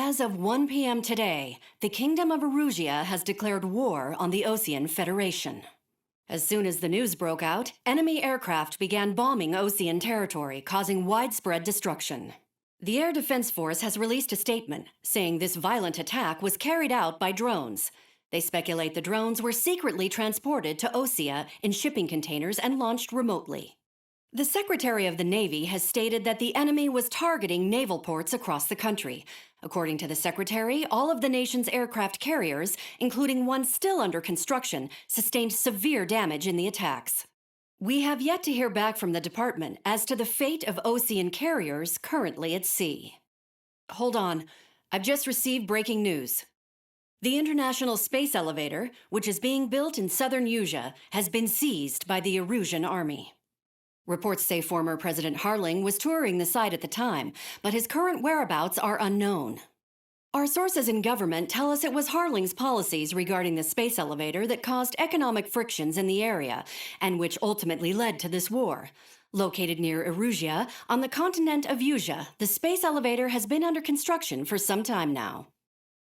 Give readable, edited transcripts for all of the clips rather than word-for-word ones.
As of 1 p.m. today, the Kingdom of Erusia has declared war on the Osean Federation. As soon as the news broke out, enemy aircraft began bombing Osean territory, causing widespread destruction. The Air Defense Force has released a statement saying this violent attack was carried out by drones. They speculate the drones were secretly transported to Osea in shipping containers and launched remotely. The Secretary of the Navy has stated that the enemy was targeting naval ports across the country. According to the Secretary, all of the nation's aircraft carriers, including one still under construction, sustained severe damage in the attacks. We have yet to hear back from the department as to the fate of Osean carriers currently at sea. Hold on, I've just received breaking news. The International Space Elevator, which is being built in southern Usea, has been seized by the Erusian army. Reports say former President Harling was touring the site at the time, but his current whereabouts are unknown. Our sources in government tell us it was Harling's policies regarding the space elevator that caused economic frictions in the area, and which ultimately led to this war. Located near Erusia, on the continent of Usea, the space elevator has been under construction for some time now.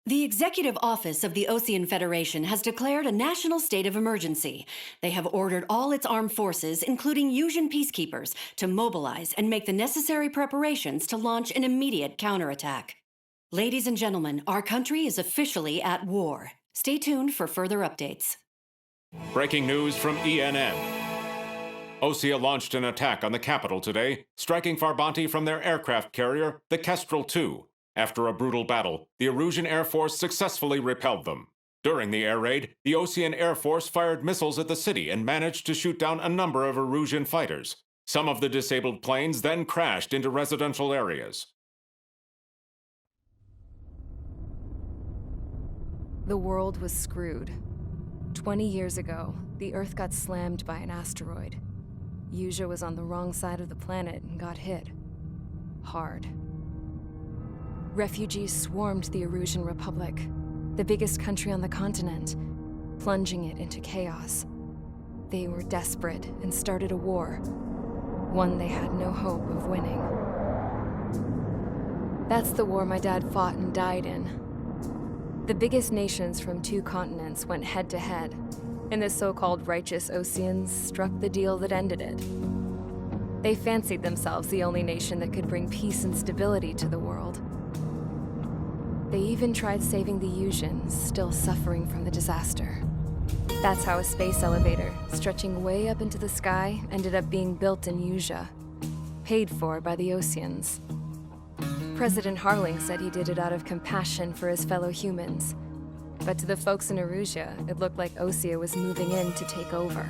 The Executive Office of the Osean Federation has declared a national state of emergency. They have ordered all its armed forces, including Usean peacekeepers, to mobilize and make the necessary preparations to launch an immediate counterattack. Ladies and gentlemen, our country is officially at war. Stay tuned for further updates. Breaking news from ENN. Osea launched an attack on the capital today, striking Farbanti from their aircraft carrier, the Kestrel II. After a brutal battle, the Erusian Air Force successfully repelled them. During the air raid, the Osean Air Force fired missiles at the city and managed to shoot down a number of Erusian fighters. Some of the disabled planes then crashed into residential areas. The world was screwed. 20 years ago, the Earth got slammed by an asteroid. Usea was on the wrong side of the planet and got hit. Hard. Refugees swarmed the Erusian Republic, the biggest country on the continent, plunging it into chaos. They were desperate and started a war, one they had no hope of winning. That's the war my dad fought and died in. The biggest nations from 2 continents went head-to-head, and the so-called righteous Oseans struck the deal that ended it. They fancied themselves the only nation that could bring peace and stability to the world. They even tried saving the Useans, still suffering from the disaster. That's how a space elevator, stretching way up into the sky, ended up being built in Usea, paid for by the Oseans. President Harling said he did it out of compassion for his fellow humans. But to the folks in Erusia, it looked like Osea was moving in to take over.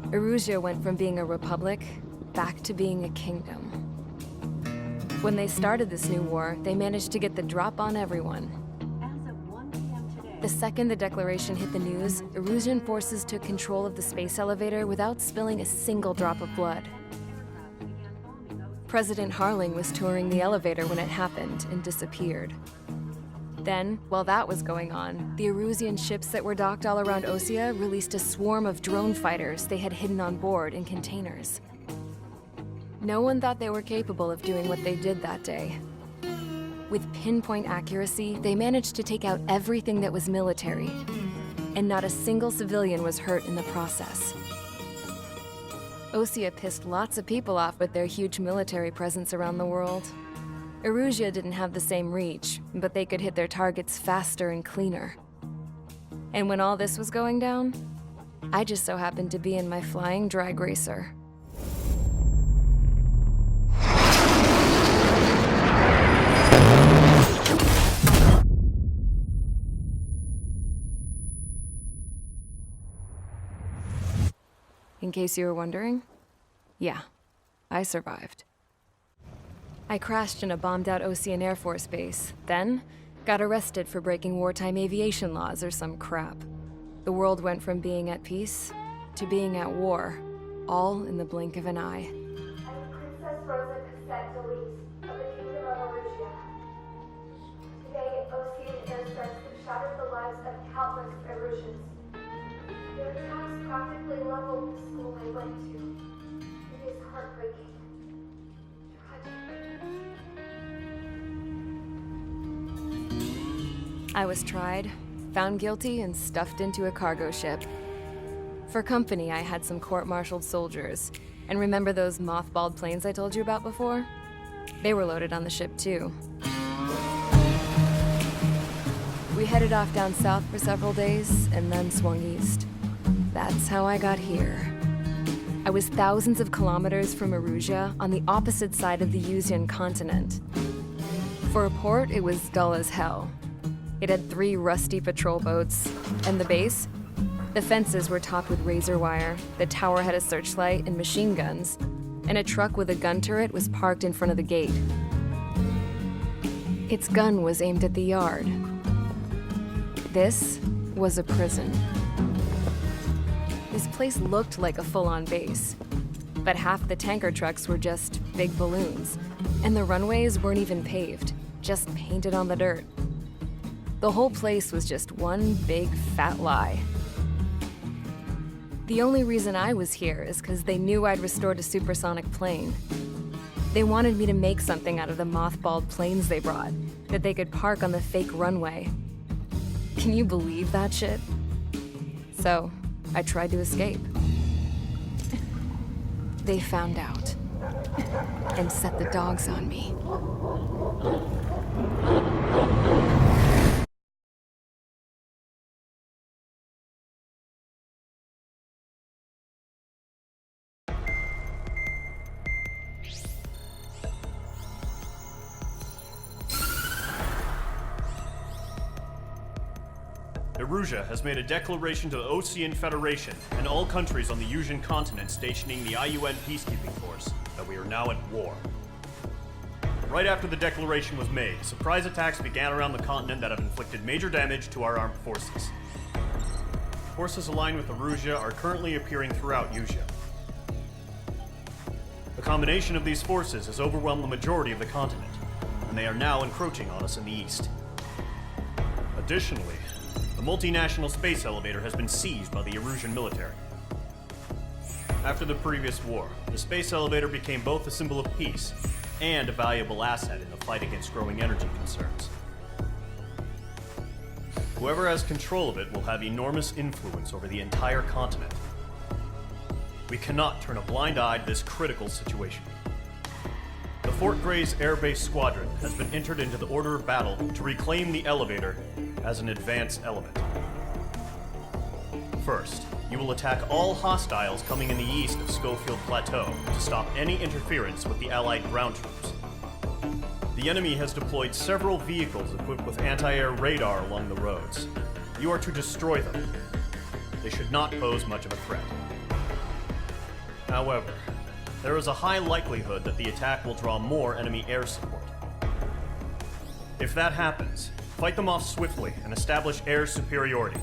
Erusia went from being a republic back to being a kingdom. When they started this new war, they managed to get the drop on everyone. As of 1 p.m. today, The second the declaration hit the news, Erusian forces took control of the space elevator without spilling a single drop of blood. President Harling was touring the elevator when it happened and disappeared. Then, while that was going on, the Erusian ships that were docked all around Osea released a swarm of drone fighters they had hidden on board in containers. No one thought they were capable of doing what they did that day. With pinpoint accuracy, they managed to take out everything that was military, and not a single civilian was hurt in the process. Osea pissed lots of people off with their huge military presence around the world. Erusia didn't have the same reach, but they could hit their targets faster and cleaner. And when all this was going down, I just so happened to be in my flying drag racer. In case you were wondering, yeah, I survived. I crashed in a bombed-out Osean Air Force base, then got arrested for breaking wartime aviation laws or some crap. The world went from being at peace to being at war, all in the blink of an eye. I'm Princess Rosa Cassette Delise of the Kingdom of Erusia. Today, Osean airstrikes have shattered the lives of countless Erusians. Their attacks practically leveled the school I went to. It is heartbreaking. Tragic. I was tried, found guilty, and stuffed into a cargo ship. For company, I had some court-martialed soldiers. And remember those mothballed planes I told you about before? They were loaded on the ship, too. We headed off down south for several days, and then swung east. That's how I got here. I was thousands of kilometers from Erusia, on the opposite side of the Yuzian continent. For a port, it was dull as hell. It had 3 rusty patrol boats, and the base? The fences were topped with razor wire, the tower had a searchlight and machine guns, and a truck with a gun turret was parked in front of the gate. Its gun was aimed at the yard. This was a prison. This place looked like a full-on base, but half the tanker trucks were just big balloons, and the runways weren't even paved, just painted on the dirt. The whole place was just one big fat lie. The only reason I was here is because they knew I'd restored a supersonic plane. They wanted me to make something out of the mothballed planes they brought, that they could park on the fake runway. Can you believe that shit? So, I tried to escape. They found out, and set the dogs on me. Erusia has made a declaration to the Ocean Federation and all countries on the Yuzian continent stationing the IUN peacekeeping force that we are now at war. Right after the declaration was made, surprise attacks began around the continent that have inflicted major damage to our armed forces. Forces aligned with Erusia are currently appearing throughout Yusia. The combination of these forces has overwhelmed the majority of the continent, and they are now encroaching on us in the east. Additionally, the multinational space elevator has been seized by the Erusian military. After the previous war, the space elevator became both a symbol of peace and a valuable asset in the fight against growing energy concerns. Whoever has control of it will have enormous influence over the entire continent. We cannot turn a blind eye to this critical situation. The Fort Gray's Air Base Squadron has been entered into the order of battle to reclaim the elevator as an advance element. First, you will attack all hostiles coming in the east of Schofield Plateau to stop any interference with the Allied ground troops. The enemy has deployed several vehicles equipped with anti-air radar along the roads. You are to destroy them. They should not pose much of a threat. However, there is a high likelihood that the attack will draw more enemy air support. If that happens, fight them off swiftly and establish air superiority.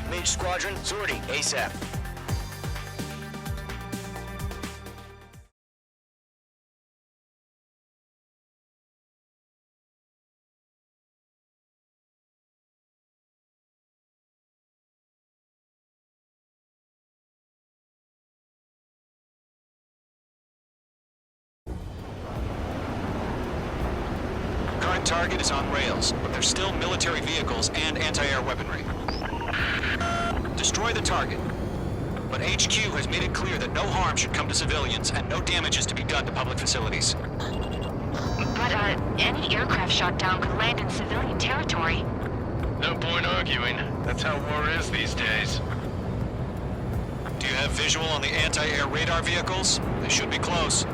Mage Squadron, sortie, ASAP. target is on rails, but there's still military vehicles and anti-air weaponry. Destroy the target. But HQ has made it clear that no harm should come to civilians and no damage is to be done to public facilities. But, any aircraft shot down could land in civilian territory. No point arguing. That's how war is these days. Do you have visual on the anti-air radar vehicles? They should be close.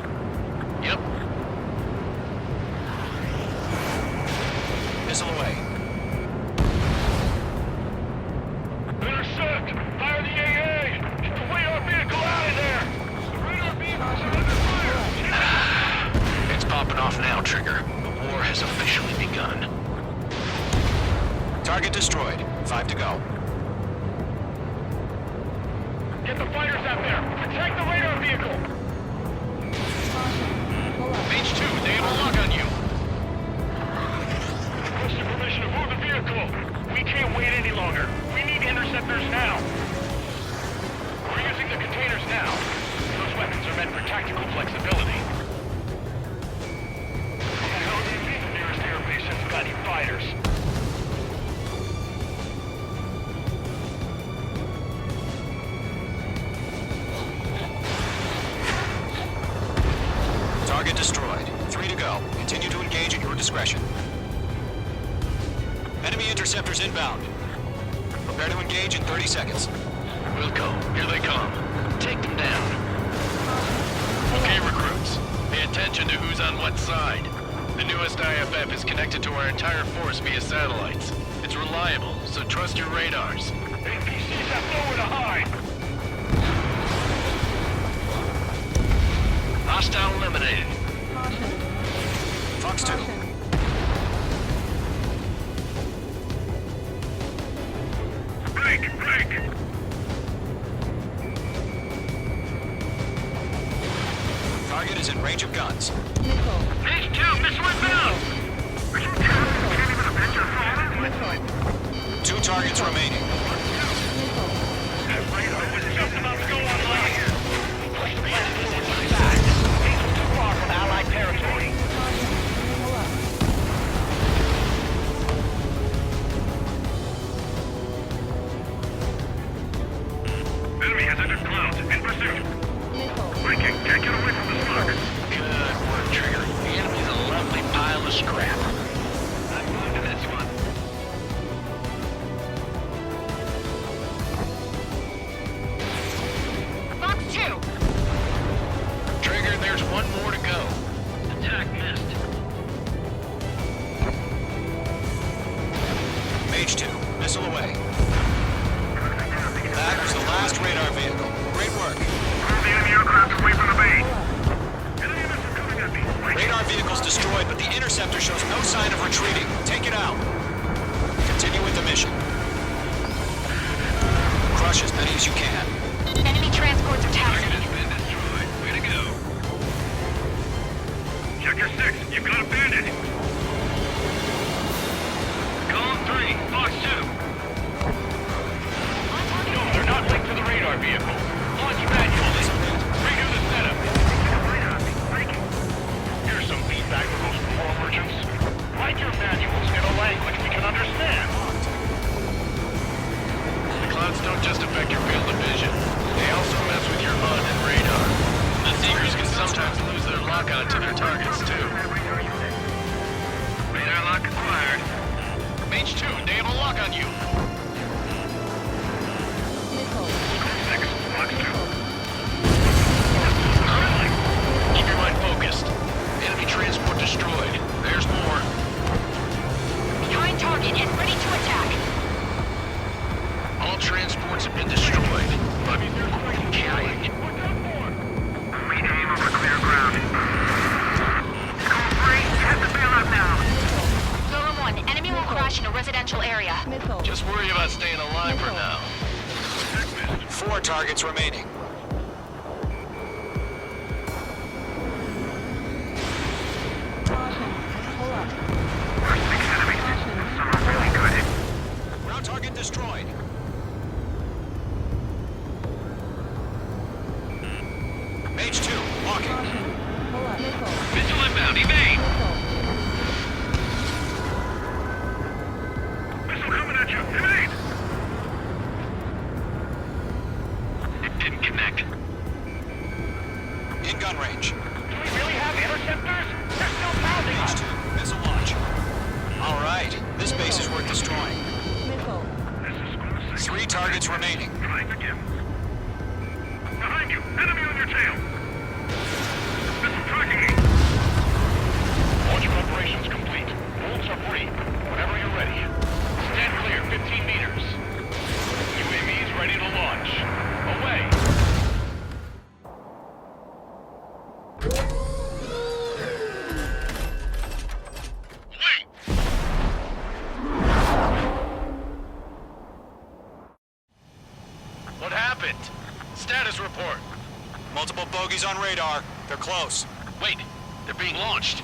Yep. Missile away. Intercept! Fire the AA! Get the radar vehicle out of there! The radar vehicles are under fire! It's popping off now, Trigger. The war has officially begun. Target destroyed. 5 to go. Get the fighters out there! Protect the radar vehicle! Page 2, they have a lock on you! Requesting permission to move the vehicle! We can't wait any longer! We need interceptors now! We're using the containers now. Those weapons are meant for tactical flexibility. What the hell do you mean the nearest airbase hasn't got any fighters? Target destroyed. 3 to go. Continue to engage at your discretion. Enemy interceptors inbound. Prepare to engage in 30 seconds. Wilco, here they come. Take them down. Okay, recruits. Pay attention to who's on what side. The newest IFF is connected to our entire force via satellites. It's reliable, so trust your radars. APCs have nowhere to hide! Hostile eliminated. Fox 2. Break! Target is in range of guns. Page 2, missile inbound! Two targets remaining. That radar was just about to go online. Push the platform back. It's too far from Allied territory. Enemy has entered clouds in pursuit. Breaking, can't get away from the smoke. Good work, Trigger. The enemy's a lovely pile of scrap. I'm going to this one. Fox 2! Trigger, there's one more to go. Attack missed. Mage 2. Missile away. That was the last radar vehicle. Great work. Move the enemy aircraft away from the base. Enemy missile coming at me. Radar vehicle's destroyed, but the interceptor shows no sign of retreating. Take it out. Continue with the mission. Crush as many as you can. Enemy transports are tagged. Target has been destroyed. Way to go. Checker 6, you've got a bandit. Column 3, Fox 2. No, they're not linked to the radar vehicle. Launch manually. Redo the setup. Here's some feedback for those war merchants. Write your manuals in a language we can understand. The clouds don't just affect your field of vision. They also mess with your HUD and radar. The Seekers can sometimes lose their lock-on to their targets, too. Radar lock acquired. Mage 2, they have a lock on you. Keep your mind focused. Enemy transport destroyed. There's more. Behind target and ready to attack. All transports have been destroyed, but counting. Rename over clear ground. Call 3, head the bailout now. Zone 1, enemy will crash in a residential area. Just worry about staying alive for now. 4 targets remaining. Ground target destroyed. Mage 2, walking. Missile inbound, evade! 3 targets remaining. Trying to dim. Behind you! Enemy on your tail! Missile tracking me! Launch preparations complete. Bolts are free. Whenever you're ready. Stand clear, 15 meters. UAVs ready to launch. Away! Wait! What happened? Status report. Multiple bogies on radar. They're close. Wait, they're being launched.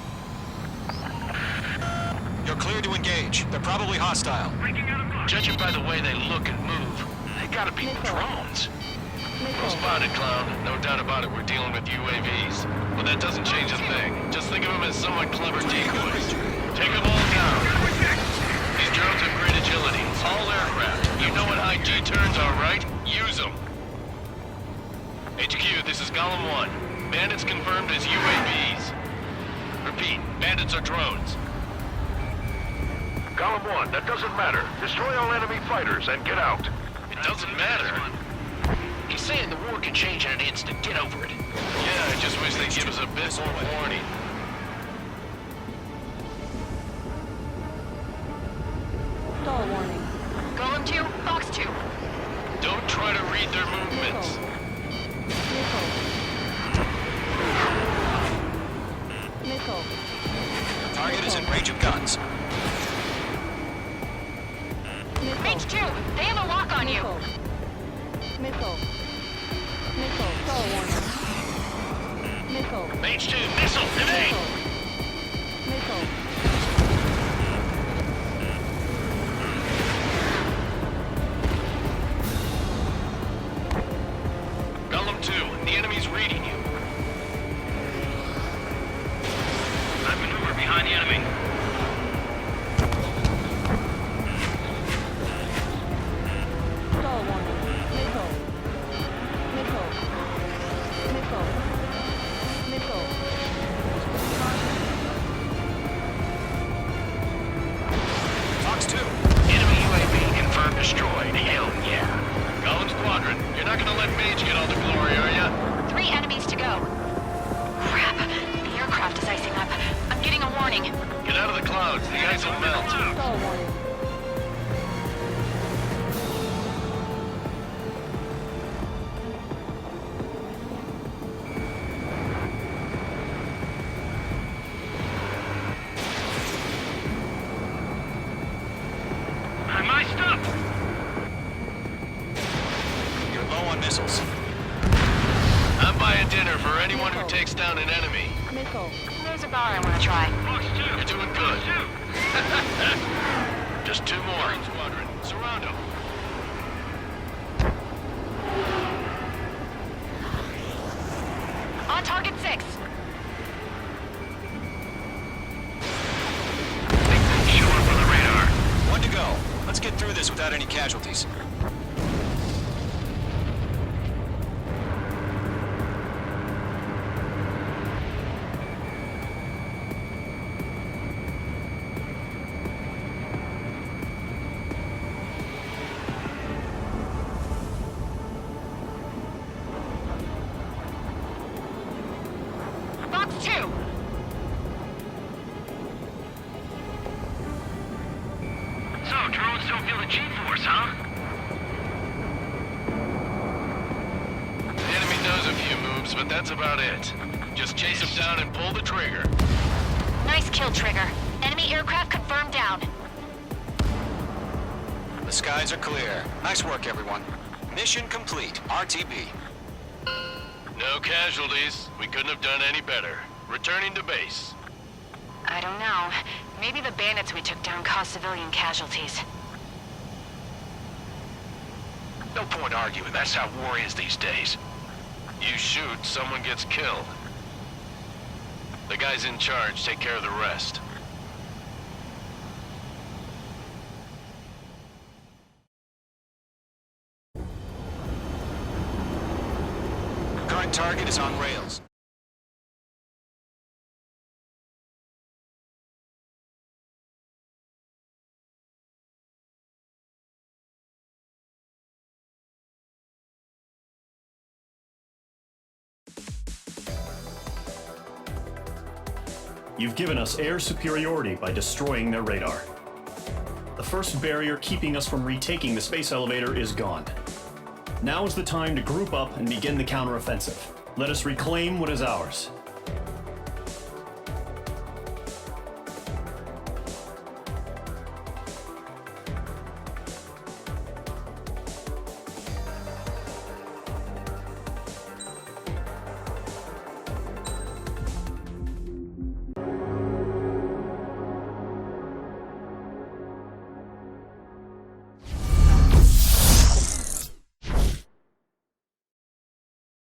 You're cleared to engage. They're probably hostile. Judging by the way they look and move, they gotta be drones. Well spotted, clown. No doubt about it, we're dealing with UAVs. But that doesn't change a thing. Just think of them as somewhat clever decoys. Take them all down. These drones have great agility. All aircraft. You know what high G turns are, right? Use them. HQ, this is Golem 1. Bandits confirmed as UAVs. Repeat, bandits are drones. Golem 1, that doesn't matter. Destroy all enemy fighters and get out. It doesn't matter? He's saying the war can change in an instant. Get over it. Yeah, I just wish they'd give us a bit more warning. Stall warning. Golem 2, Fox 2. Don't try to read their movements. Missile. Target is in range of guns. Mage 2, they have a lock on you. Missile. Missile. Stall warning. Missile. Mage 2, missile, evade! Missile. Golem 2, the enemy's reading you. I maneuver behind the enemy. Stall warning. Missile. Missile. Missile. Missile. Fox 2. Enemy UAV confirmed destroyed. Hell yeah. Golem Squadron, you're not gonna let Mage get all the glory, are ya? 3 enemies to go. Crap, the aircraft is icing up. I'm getting a warning. Get out of the clouds, the ice will melt. Stall warning. I'm iced up! You're low on missiles. I'm buying dinner for anyone who takes down an enemy. Missile. There's a bar I want to try. Fox 2, you're doing good. Just 2 more. Squadron, surround them. On target 6. Show up on the radar. 1 to go. Let's get through this without any casualties. Fox 2. So, drones don't feel the G-force, huh? The enemy does a few moves, but that's about it. Just chase them down and pull the trigger. Nice kill, Trigger. Enemy aircraft confirmed down. The skies are clear. Nice work, everyone. Mission complete. RTB. No casualties. We couldn't have done any better. Returning to base. I don't know. Maybe the bandits we took down caused civilian casualties. No point arguing. That's how war is these days. You shoot, someone gets killed. The guys in charge take care of the rest. Current target is on rails. You've given us air superiority by destroying their radar. The first barrier keeping us from retaking the space elevator is gone. Now is the time to group up and begin the counteroffensive. Let us reclaim what is ours.